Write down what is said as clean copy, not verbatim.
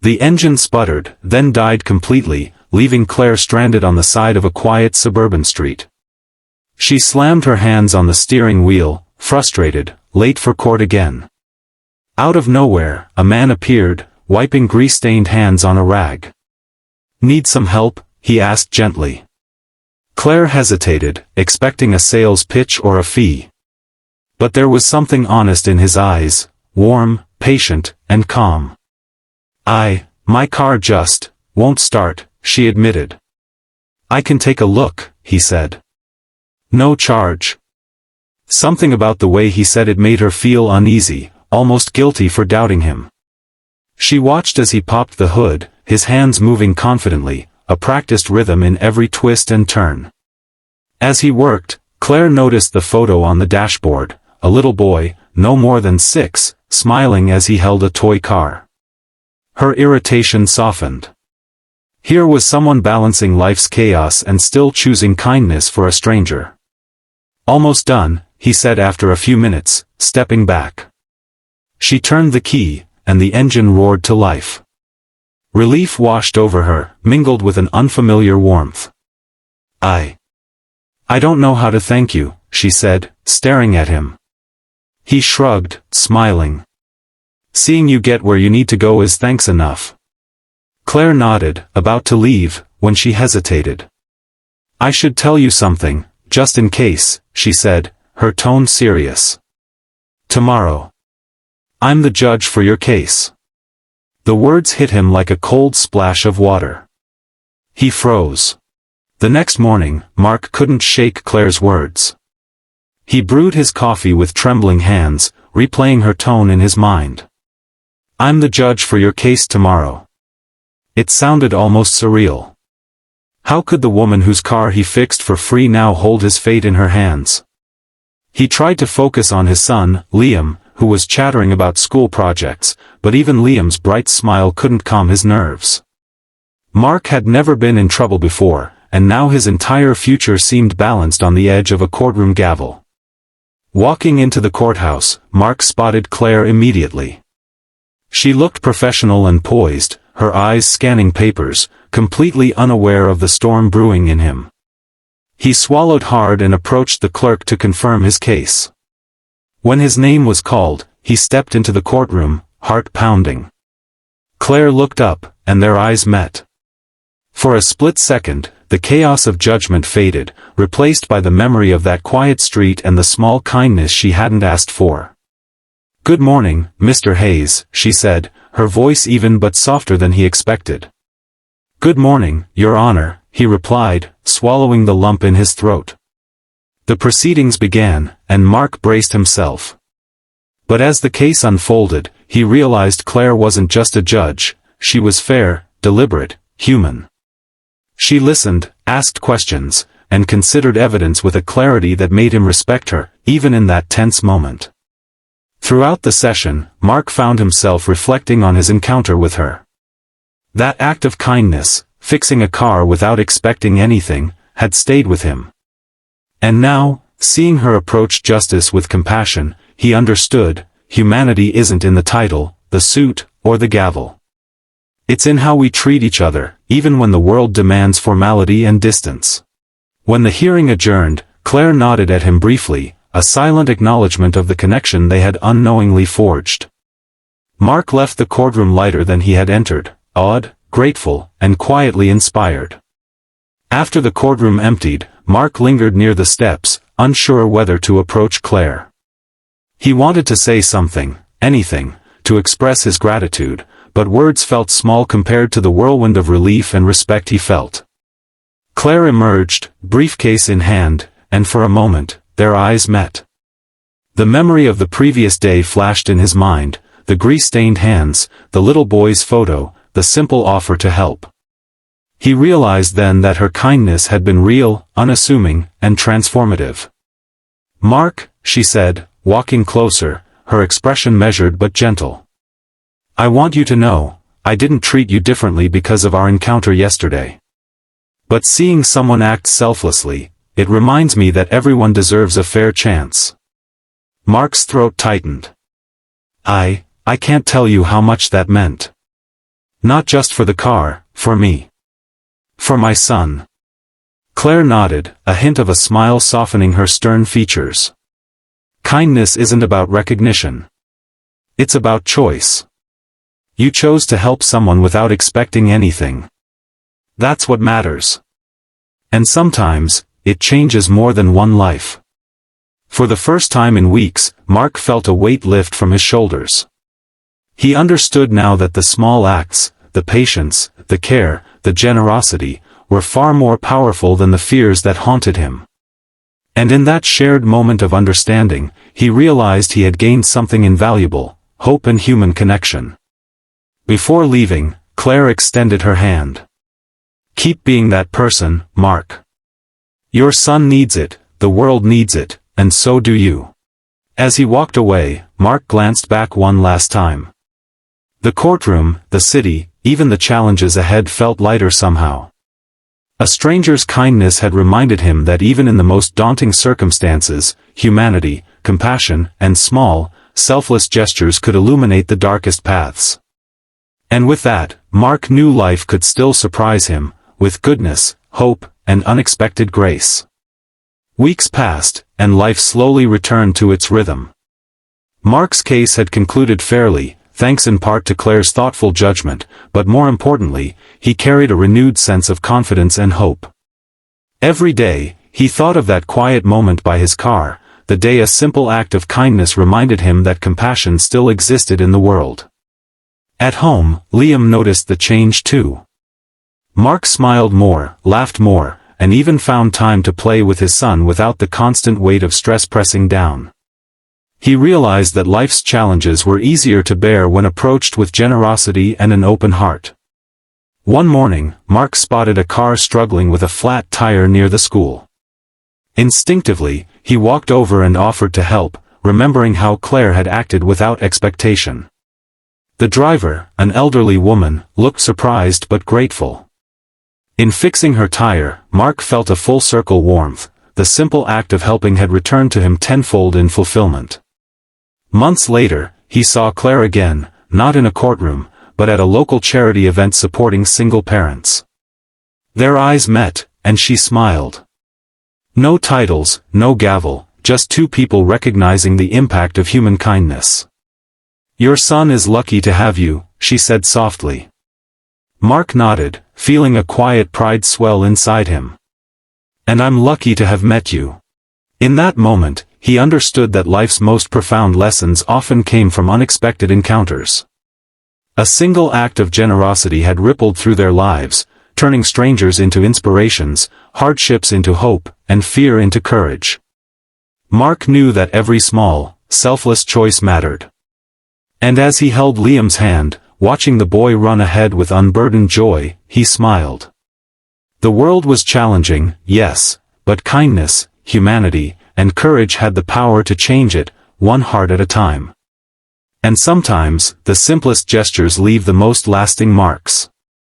The engine sputtered, then died completely, leaving Claire stranded on the side of a quiet suburban street. She slammed her hands on the steering wheel, frustrated, late for court again. Out of nowhere, a man appeared, wiping grease-stained hands on a rag. "Need some help?" he asked gently. Claire hesitated, expecting a sales pitch or a fee. But there was something honest in his eyes, warm, patient, and calm. My car just won't start," she admitted. "I can take a look," he said. "No charge." Something about the way he said it made her feel uneasy, almost guilty for doubting him. She watched as he popped the hood, his hands moving confidently, a practiced rhythm in every twist and turn. As he worked, Claire noticed the photo on the dashboard, a little boy, no more than 6, smiling as he held a toy car. Her irritation softened. Here was someone balancing life's chaos and still choosing kindness for a stranger. "Almost done," he said after a few minutes, stepping back. She turned the key, and the engine roared to life. Relief washed over her, mingled with an unfamiliar warmth. I don't know how to thank you," she said, staring at him. He shrugged, smiling. "Seeing you get where you need to go is thanks enough." Claire nodded, about to leave, when she hesitated. "I should tell you something, just in case," she said, her tone serious. "Tomorrow. I'm the judge for your case." The words hit him like a cold splash of water. He froze. The next morning, Mark couldn't shake Claire's words. He brewed his coffee with trembling hands, replaying her tone in his mind. "I'm the judge for your case tomorrow." It sounded almost surreal. How could the woman whose car he fixed for free now hold his fate in her hands? He tried to focus on his son, Liam, who was chattering about school projects, but even Liam's bright smile couldn't calm his nerves. Mark had never been in trouble before, and now his entire future seemed balanced on the edge of a courtroom gavel. Walking into the courthouse, Mark spotted Claire immediately. She looked professional and poised, her eyes scanning papers, completely unaware of the storm brewing in him. He swallowed hard and approached the clerk to confirm his case. When his name was called, he stepped into the courtroom, heart pounding. Claire looked up, and their eyes met. For a split second, the chaos of judgment faded, replaced by the memory of that quiet street and the small kindness she hadn't asked for. "Good morning, Mr. Hayes," she said, her voice even but softer than he expected. "Good morning, Your Honor," he replied, swallowing the lump in his throat. The proceedings began, and Mark braced himself. But as the case unfolded, he realized Claire wasn't just a judge, she was fair, deliberate, human. She listened, asked questions, and considered evidence with a clarity that made him respect her, even in that tense moment. Throughout the session, Mark found himself reflecting on his encounter with her. That act of kindness, fixing a car without expecting anything, had stayed with him. And now, seeing her approach justice with compassion, he understood, humanity isn't in the title, the suit, or the gavel. It's in how we treat each other, even when the world demands formality and distance. When the hearing adjourned, Claire nodded at him briefly, a silent acknowledgement of the connection they had unknowingly forged. Mark left the courtroom lighter than he had entered, awed, grateful, and quietly inspired. After the courtroom emptied, Mark lingered near the steps, unsure whether to approach Claire. He wanted to say something, anything, to express his gratitude, but words felt small compared to the whirlwind of relief and respect he felt. Claire emerged, briefcase in hand, and for a moment, their eyes met. The memory of the previous day flashed in his mind, the grease-stained hands, the little boy's photo, the simple offer to help. He realized then that her kindness had been real, unassuming, and transformative. "Mark," she said, walking closer, her expression measured but gentle. "I want you to know, I didn't treat you differently because of our encounter yesterday. But seeing someone act selflessly, it reminds me that everyone deserves a fair chance." Mark's throat tightened. I can't tell you how much that meant. Not just for the car, for me. For my son. Claire nodded, a hint of a smile softening her stern features. Kindness isn't about recognition. It's about choice. You chose to help someone without expecting anything. That's what matters. And sometimes, it changes more than one life. For the first time in weeks, Mark felt a weight lift from his shoulders. He understood now that the small acts, the patience, the care, the generosity, were far more powerful than the fears that haunted him. And in that shared moment of understanding, he realized he had gained something invaluable, hope and human connection. Before leaving, Claire extended her hand. Keep being that person, Mark. Your son needs it, the world needs it, and so do you. As he walked away, Mark glanced back one last time. The courtroom, the city, even the challenges ahead felt lighter somehow. A stranger's kindness had reminded him that even in the most daunting circumstances, humanity, compassion, and small, selfless gestures could illuminate the darkest paths. And with that, Mark knew life could still surprise him, with goodness, hope, and unexpected grace. Weeks passed, and life slowly returned to its rhythm. Mark's case had concluded fairly, thanks in part to Claire's thoughtful judgment, but more importantly, he carried a renewed sense of confidence and hope. Every day, he thought of that quiet moment by his car, the day a simple act of kindness reminded him that compassion still existed in the world. At home, Liam noticed the change too. Mark smiled more, laughed more, and even found time to play with his son without the constant weight of stress pressing down. He realized that life's challenges were easier to bear when approached with generosity and an open heart. One morning, Mark spotted a car struggling with a flat tire near the school. Instinctively, he walked over and offered to help, remembering how Claire had acted without expectation. The driver, an elderly woman, looked surprised but grateful. In fixing her tire, Mark felt a full-circle warmth. The simple act of helping had returned to him tenfold in fulfillment. Months later, he saw Claire again, not in a courtroom, but at a local charity event supporting single parents. Their eyes met, and she smiled. No titles, no gavel, just two people recognizing the impact of human kindness. Your son is lucky to have you, she said softly. Mark nodded, feeling a quiet pride swell inside him. And I'm lucky to have met you. In that moment, he understood that life's most profound lessons often came from unexpected encounters. A single act of generosity had rippled through their lives, turning strangers into inspirations, hardships into hope, and fear into courage. Mark knew that every small, selfless choice mattered. And as he held Liam's hand, watching the boy run ahead with unburdened joy, he smiled. The world was challenging, yes, but kindness, humanity, and courage had the power to change it, one heart at a time. And sometimes, the simplest gestures leave the most lasting marks.